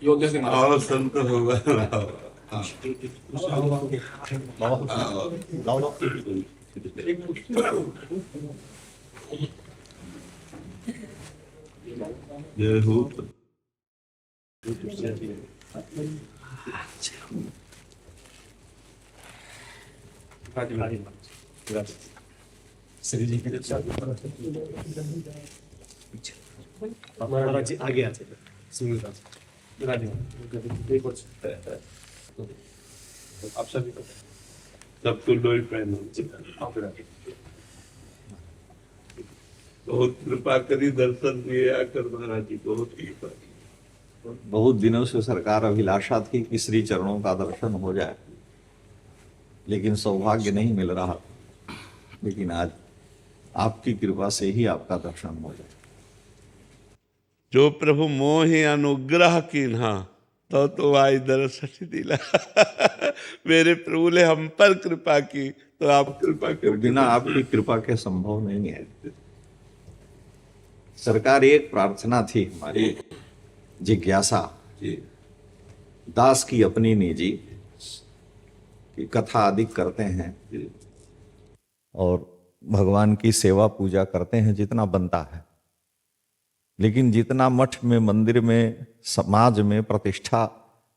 योग्य से मारा और संत होगा। हाँ। जय हो। श्री जी के महाराज जी आगे आ जाइए। सुनील राज आप सभी को सबको लोई पहनो। बहुत कृपा करी, दर्शन दिए आकर महाराज जी, बहुत कृपा की। बहुत दिनों से सरकार अभिलाषा थी कि श्री चरणों का दर्शन हो जाए, लेकिन सौभाग्य नहीं मिल रहा। लेकिन आज आपकी कृपा से ही आपका दर्शन हो जाए। जो प्रभु मोहि अनुग्रह कीन्हा तो आई दर्शन दिला। मेरे प्रभु ने हम पर कृपा की तो आप कृपा कर। बिना आपकी कृपा के संभव नहीं है। सरकार, एक प्रार्थना थी हमारी, जिज्ञासा, दास की अपनी निजी, कि कथा अधिक करते हैं और भगवान की सेवा पूजा करते हैं जितना बनता है, लेकिन जितना मठ में, मंदिर में, समाज में प्रतिष्ठा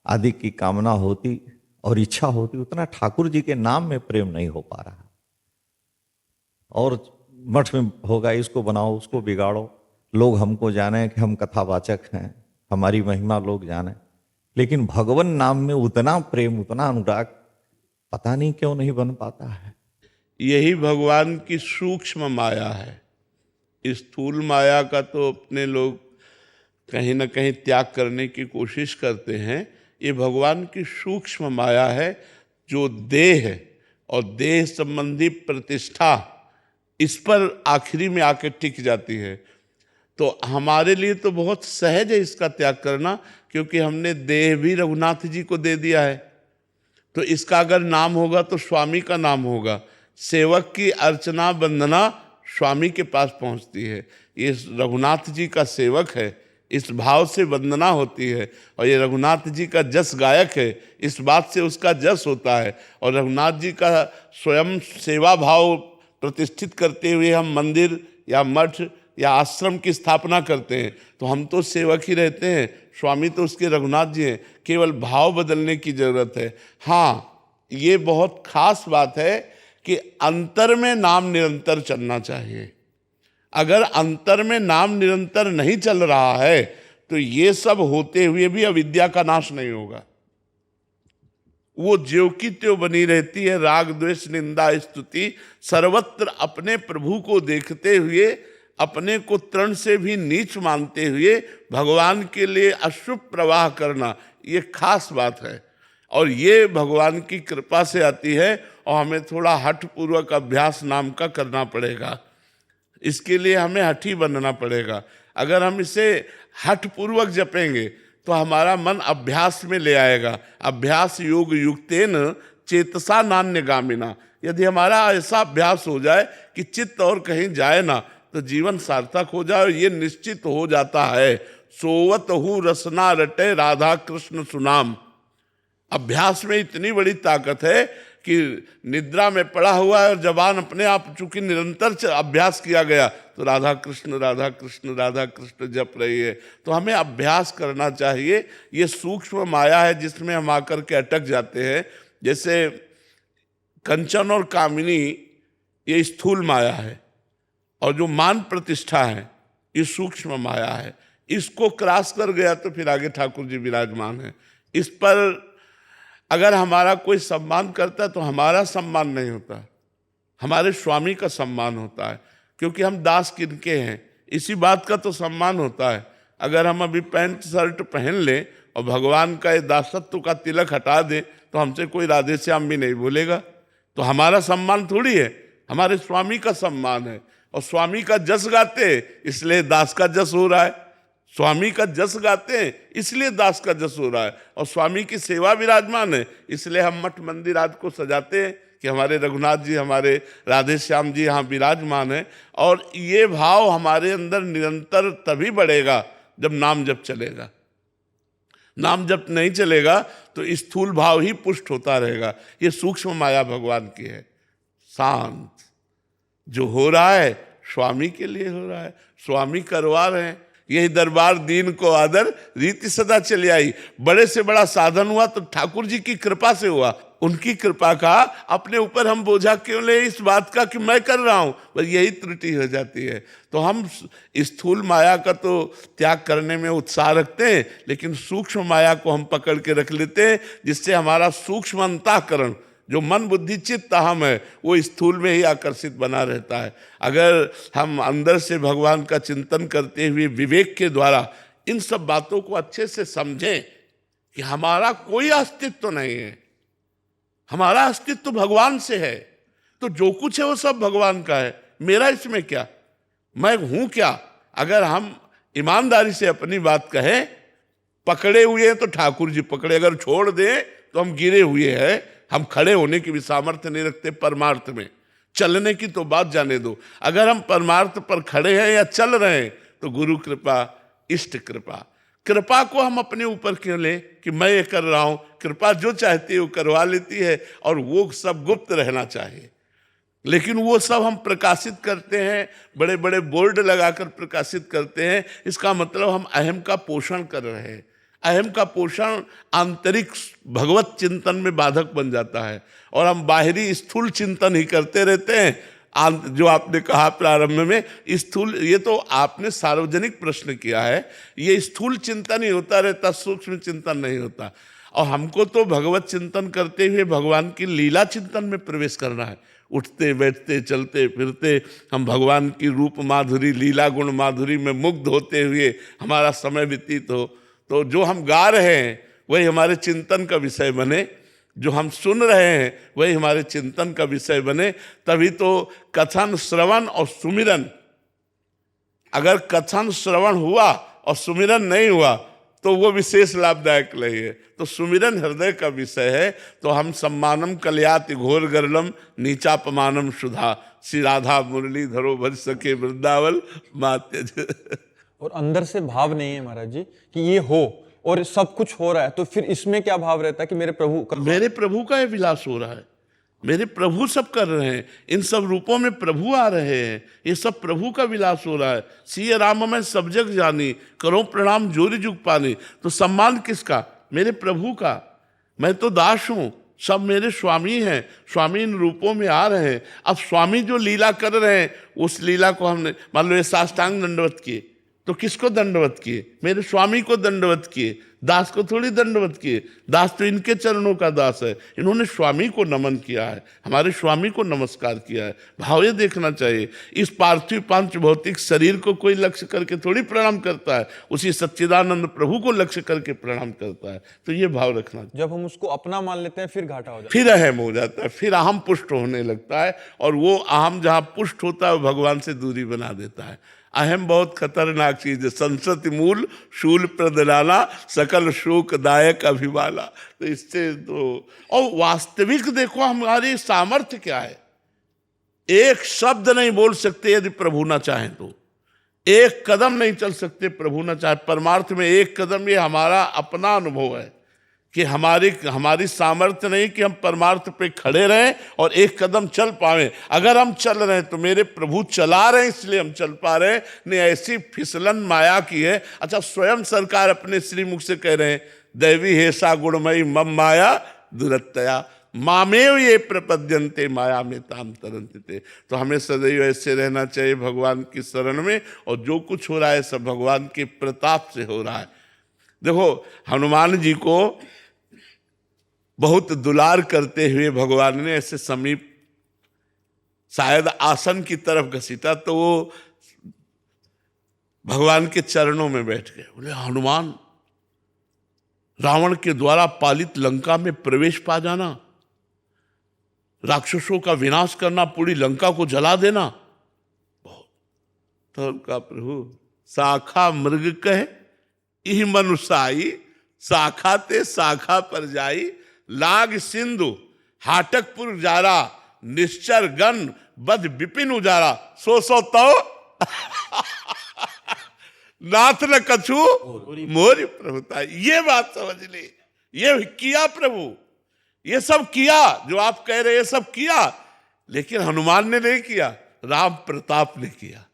आदि की कामना होती और इच्छा होती, उतना ठाकुर जी के नाम में प्रेम नहीं हो पा रहा। और मठ में होगा, इसको बनाओ, उसको बिगाड़ो, लोग हमको जाने कि हम कथावाचक हैं, हमारी महिमा लोग जाने, लेकिन भगवान नाम में उतना प्रेम, उतना अनुराग पता नहीं क्यों नहीं बन पाता है। यही भगवान की सूक्ष्म माया है। स्थूल माया का तो अपने लोग कहीं ना कहीं त्याग करने की कोशिश करते हैं। ये भगवान की सूक्ष्म माया है, जो देह है और देह संबंधी प्रतिष्ठा, इस पर आखिरी में आके टिक जाती है। तो हमारे लिए तो बहुत सहज है इसका त्याग करना, क्योंकि हमने देह भी रघुनाथ जी को दे दिया है। तो इसका अगर नाम होगा तो स्वामी का नाम होगा। सेवक की अर्चना वंदना स्वामी के पास पहुंचती है। ये रघुनाथ जी का सेवक है, इस भाव से वंदना होती है। और ये रघुनाथ जी का जस गायक है, इस बात से उसका जस होता है। और रघुनाथ जी का स्वयं सेवा भाव प्रतिष्ठित करते हुए हम मंदिर या मठ या आश्रम की स्थापना करते हैं। तो हम तो सेवक ही रहते हैं, स्वामी तो उसके रघुनाथ जी हैं। केवल भाव बदलने की जरूरत है। हाँ, ये बहुत खास बात है कि अंतर में नाम निरंतर चलना चाहिए। अगर अंतर में नाम निरंतर नहीं चल रहा है तो ये सब होते हुए भी अविद्या का नाश नहीं होगा। वो ज्यों की त्यों बनी रहती है। राग द्वेष निंदा स्तुति सर्वत्र अपने प्रभु को देखते हुए, अपने को तृण से भी नीच मानते हुए भगवान के लिए अश्रु प्रवाह करना, ये खास बात है। और ये भगवान की कृपा से आती है। और हमें थोड़ा हठ पूर्वक अभ्यास नाम का करना पड़ेगा। इसके लिए हमें हठी बनना पड़ेगा। अगर हम इसे हठ पूर्वक जपेंगे तो हमारा मन अभ्यास में ले आएगा। अभ्यास योग युक्तेन चेतसा नान्य गामिना। यदि हमारा ऐसा अभ्यास हो जाए कि चित्त और कहीं जाए ना, तो जीवन सार्थक हो जाए। और ये निश्चित हो जाता है, सोवत हूँ रसना रटे राधा कृष्ण सुनाम। अभ्यास में इतनी बड़ी ताकत है कि निद्रा में पड़ा हुआ है और जबान अपने आप, चूंकि निरंतर अभ्यास किया गया, तो राधा कृष्ण राधा कृष्ण राधा कृष्ण जप रही है। तो हमें अभ्यास करना चाहिए। ये सूक्ष्म माया है जिसमें हम आकर के अटक जाते हैं। जैसे कंचन और कामिनी, ये स्थूल माया है, और जो मान प्रतिष्ठा है ये सूक्ष्म माया है। इसको क्रॉस कर गया तो फिर आगे ठाकुर जी विराजमान है। इस पर अगर हमारा कोई सम्मान करता है तो हमारा सम्मान नहीं होता, हमारे स्वामी का सम्मान होता है, क्योंकि हम दास किनके हैं, इसी बात का तो सम्मान होता है। अगर हम अभी पैंट शर्ट पहन लें और भगवान का ये दासत्व का तिलक हटा दें तो हमसे कोई राधे श्याम भी नहीं बोलेगा। तो हमारा सम्मान थोड़ी है, हमारे स्वामी का सम्मान है। और स्वामी का जस गाते इसलिए दास का जस हो रहा है, स्वामी का जस गाते हैं इसलिए दास का जस हो रहा है। और स्वामी की सेवा विराजमान है, इसलिए हम मठ मंदिर आदि को सजाते हैं कि हमारे रघुनाथ जी, हमारे राधे श्याम जी यहाँ विराजमान है। और ये भाव हमारे अंदर निरंतर तभी बढ़ेगा जब नाम जप चलेगा। नाम जप नहीं चलेगा तो स्थूल भाव ही पुष्ट होता रहेगा। ये सूक्ष्म माया भगवान की है। शांत जो हो रहा है स्वामी के लिए हो रहा है, स्वामी करवा रहे हैं। यही दरबार दीन को आदर रीति सदा चली आई। बड़े से बड़ा साधन हुआ तो ठाकुर जी की कृपा से हुआ। उनकी कृपा का अपने ऊपर हम बोझा क्यों ले इस बात का कि मैं कर रहा हूं, बस यही त्रुटि हो जाती है। तो हम स्थूल माया का तो त्याग करने में उत्साह रखते हैं, लेकिन सूक्ष्म माया को हम पकड़ के रख लेते हैं, जिससे हमारा सूक्ष्म अंतःकरण जो मन बुद्धि चित्त अहम है वो स्थूल में ही आकर्षित बना रहता है। अगर हम अंदर से भगवान का चिंतन करते हुए विवेक के द्वारा इन सब बातों को अच्छे से समझें कि हमारा कोई अस्तित्व नहीं है, हमारा अस्तित्व भगवान से है, तो जो कुछ है वो सब भगवान का है, मेरा इसमें क्या, मैं हूं क्या। अगर हम ईमानदारी से अपनी बात कहें, पकड़े हुए हैं तो ठाकुर जी पकड़े, अगर छोड़ दें तो हम गिरे हुए हैं। हम खड़े होने की भी सामर्थ्य नहीं रखते परमार्थ में, चलने की तो बात जाने दो। अगर हम परमार्थ पर खड़े हैं या चल रहे हैं तो गुरु कृपा, इष्ट कृपा, कृपा को हम अपने ऊपर क्यों लें कि मैं ये कर रहा हूं। कृपा जो चाहती है वो करवा लेती है, और वो सब गुप्त रहना चाहिए। लेकिन वो सब हम प्रकाशित करते हैं, बड़े बड़े बोर्ड लगाकर प्रकाशित करते हैं। इसका मतलब हम अहम का पोषण कर रहे हैं। अहम का पोषण आंतरिक भगवत चिंतन में बाधक बन जाता है, और हम बाहरी स्थूल चिंतन ही करते रहते हैं। जो आपने कहा प्रारंभ में स्थूल, ये तो आपने सार्वजनिक प्रश्न किया है, ये स्थूल चिंतन ही होता रहता, सूक्ष्म चिंतन नहीं होता। और हमको तो भगवत चिंतन करते हुए भगवान की लीला चिंतन में प्रवेश करना है। उठते बैठते चलते फिरते हम भगवान की रूप माधुरी, लीला गुण माधुरी में मुग्ध होते हुए हमारा समय व्यतीत हो। तो जो हम गा रहे हैं वही हमारे चिंतन का विषय बने, जो हम सुन रहे हैं वही हमारे चिंतन का विषय बने। तभी तो कथन श्रवण और सुमिरन, अगर कथन श्रवण हुआ और सुमिरन नहीं हुआ तो वो विशेष लाभदायक नहीं है। तो सुमिरन हृदय का विषय है। तो हम सम्मानम कल्याति घोर गरलम नीचापमानम सुधा, श्री राधा मुरली धरो भज सके वृंदावन मात्य। और अंदर से भाव नहीं है महाराज जी कि ये हो और सब कुछ हो रहा है, तो फिर इसमें क्या भाव रहता है कि मेरे प्रभु का ये विलास हो रहा है, मेरे प्रभु सब कर रहे हैं, इन सब रूपों में प्रभु आ रहे हैं, ये सब प्रभु का विलास हो रहा है। सिय राम मैं सब जग जानी, करो प्रणाम जोरी जुग पानी। तो सम्मान किसका? मेरे प्रभु का। मैं तो दास हूं, सब मेरे स्वामी हैं, स्वामी इन रूपों में आ रहे हैं। अब स्वामी जो लीला कर रहे हैं उस लीला को हमने, मान लो ये साष्टांग दंडवत किए तो किसको दंडवत किए? मेरे स्वामी को दंडवत किए, दास को थोड़ी दंडवत किए। दास तो इनके चरणों का दास है, इन्होंने स्वामी को नमन किया है, हमारे स्वामी को नमस्कार किया है। भाव ये देखना चाहिए। इस पार्थिव पांच भौतिक शरीर को कोई लक्ष्य करके थोड़ी प्रणाम करता है, उसी सच्चिदानंद प्रभु को लक्ष्य करके प्रणाम करता है। तो ये भाव रखना चाहिए। जब हम उसको अपना मान लेते हैं फिर घाटा हो जाता है, फिर अहम हो जाता है, फिर अहम पुष्ट होने लगता है, और वो अहम जहाँ पुष्ट होता है वो भगवान से दूरी बना देता है। अहम बहुत खतरनाक चीज है। संसति मूल शूल प्रदलाना, सकल शोक दायक अभिमाला। तो इससे तो, और वास्तविक देखो हमारी सामर्थ्य क्या है। एक शब्द नहीं बोल सकते यदि प्रभु ना चाहे तो, एक कदम नहीं चल सकते प्रभु ना चाहे। परमार्थ में एक कदम, ये हमारा अपना अनुभव है कि हमारी सामर्थ्य नहीं कि हम परमार्थ पे खड़े रहें और एक कदम चल पाएं। अगर हम चल रहे हैं तो मेरे प्रभु चला रहे हैं इसलिए हम चल पा रहे हैं, नहीं ऐसी फिसलन माया की है। अच्छा, स्वयं सरकार अपने श्रीमुख से कह रहे हैं, दैवी हेसा गुणमयी मम माया दुरत्तया मामेव ये प्रपद्यन्ते माया में ताम तरन्ते। तो हमें सदैव ऐसे रहना चाहिए भगवान की शरण में, और जो कुछ हो रहा है सब भगवान के प्रताप से हो रहा है। देखो हनुमान जी को बहुत दुलार करते हुए भगवान ने ऐसे समीप शायद आसन की तरफ घसीटा, तो वो भगवान के चरणों में बैठ गए। बोले, हनुमान, रावण के द्वारा पालित लंका में प्रवेश पा जाना, राक्षसों का विनाश करना, पूरी लंका को जला देना। तो उनका प्रभु शाखा मृग कहे इह मनुषाई, शाखा ते शाखा पर जाई, लाग सिंधु हाटकपुर जारा, निश्चर गण बद विपिन उजारा। सो तो नाथ न कछु मोरी प्रभुता। ये बात समझ ली, ये किया प्रभु, ये सब किया जो आप कह रहे हैं, सब किया, लेकिन हनुमान ने नहीं किया, राम प्रताप ने किया,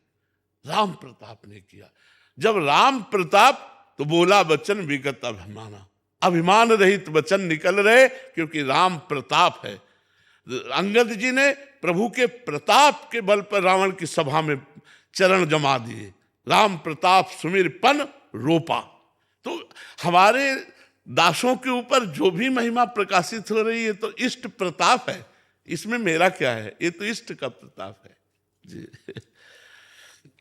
राम प्रताप ने किया। जब राम प्रताप तो बोला वचन विगत अभिमाना, अभिमान रहित वचन निकल रहे, क्योंकि राम प्रताप है। अंगद जी ने प्रभु के प्रताप के बल पर रावण की सभा में चरण जमा दिए, राम प्रताप सुमिरपन रोपा। तो हमारे दासों के ऊपर जो भी महिमा प्रकाशित हो रही है तो इष्ट प्रताप है, इसमें मेरा क्या है, ये तो इष्ट का प्रताप है जी।